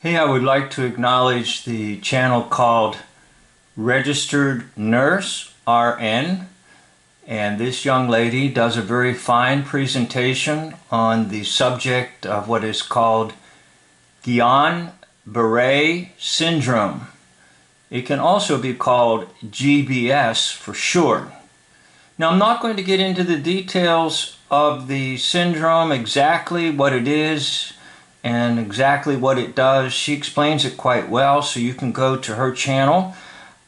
Hey, I would like to acknowledge the channel called Registered Nurse RN, and this young lady does a very fine presentation on the subject of what is called Guillain-Barré syndrome. It can also be called GBS for short. Now, I'm not going to get into the details of the syndrome, exactly what it is and exactly what it does. She explains it quite well, so you can go to her channel.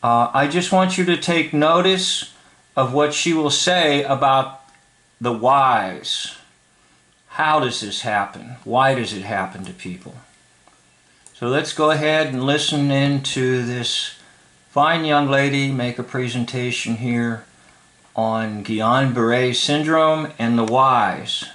I just want you to take notice of what she will say about the whys. How does this happen? Why does it happen to people? So let's go ahead and listen in to this fine young lady make a presentation here on Guillain-Barré syndrome and the whys.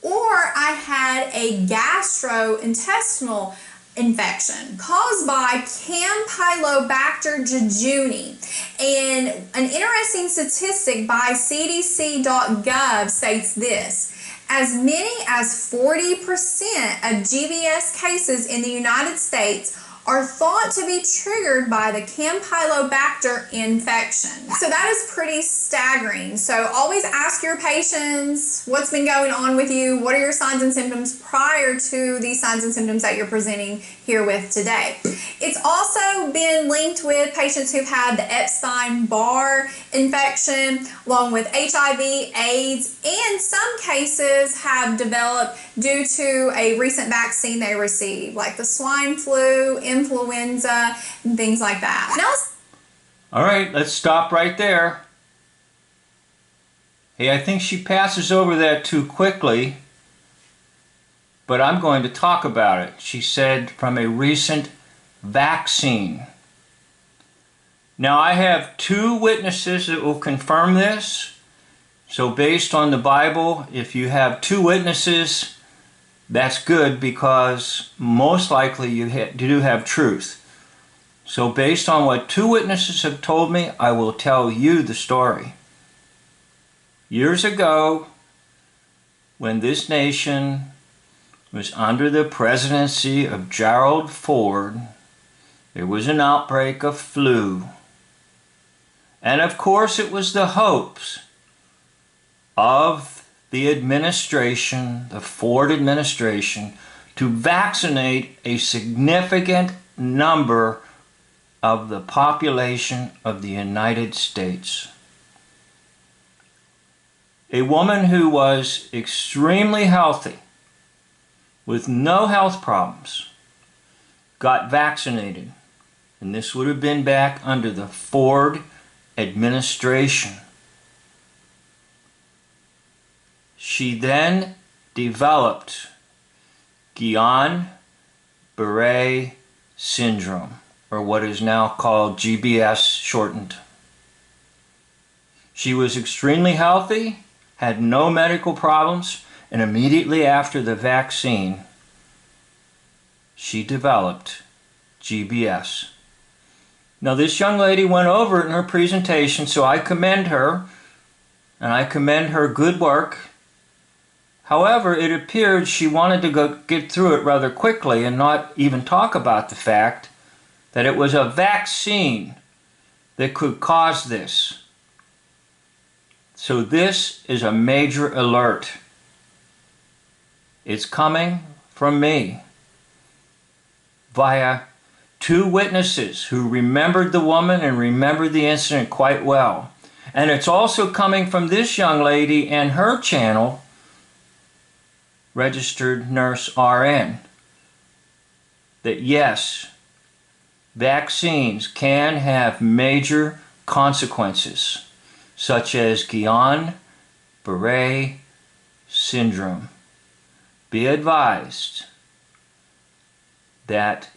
Or I had a gastrointestinal infection caused by Campylobacter jejuni. And an interesting statistic by cdc.gov states this: as many as 40% of GBS cases in the United States are thought to be triggered by the Campylobacter infection. So that is pretty staggering. So always ask your patients what's been going on with you, what are your signs and symptoms prior to these signs and symptoms that you're presenting here with today. It's also been linked with patients who've had the Epstein-Barr infection, along with HIV, AIDS, and some cases have developed due to a recent vaccine they received, like the swine flu, influenza, and things like that. Now, All right, let's stop right there. Hey, I think she passes over that too quickly, but I'm going to talk about it. She said from a recent vaccine. Now, I have two witnesses that will confirm this. So based on the Bible, if you have two witnesses, that's good, because most likely you do have truth. So based on what two witnesses have told me, I will tell you the story. Years ago, when this nation was under the presidency of Gerald Ford, there was an outbreak of flu. And of course it was the hopes of the administration, the Ford administration, to vaccinate a significant number of the population of the United States. A woman who was extremely healthy, with no health problems, got vaccinated. And this would have been back under the Ford administration. She then developed Guillain-Barré syndrome, or what is now called GBS shortened. She was extremely healthy, had no medical problems, and immediately after the vaccine, she developed GBS. Now, this young lady went over it in her presentation, so I commend her, and I commend her good work. However, it appeared she wanted to get through it rather quickly and not even talk about the fact that it was a vaccine that could cause this. So this is a major alert. It's coming from me via two witnesses who remembered the woman and remembered the incident quite well. And it's also coming from this young lady and her channel, Registered Nurse RN, that yes, vaccines can have major consequences, such as Guillain-Barré syndrome. Be advised that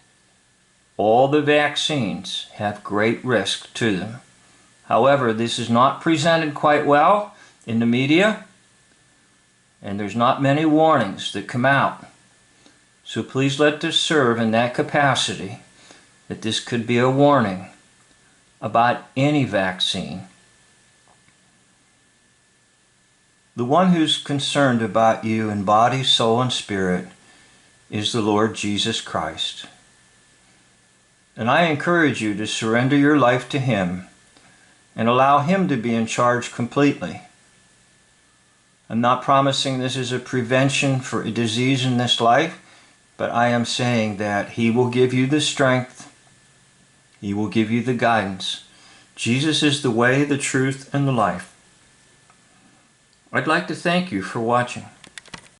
all the vaccines have great risk to them. However, this is not presented quite well in the media, and there's not many warnings that come out. So please let this serve in that capacity, that this could be a warning about any vaccine. The one who's concerned about you in body, soul, and spirit is the Lord Jesus Christ. And I encourage you to surrender your life to Him and allow Him to be in charge completely. I'm not promising this is a prevention for a disease in this life, but I am saying that He will give you the strength. He will give you the guidance. Jesus is the way, the truth, and the life. I'd like to thank you for watching.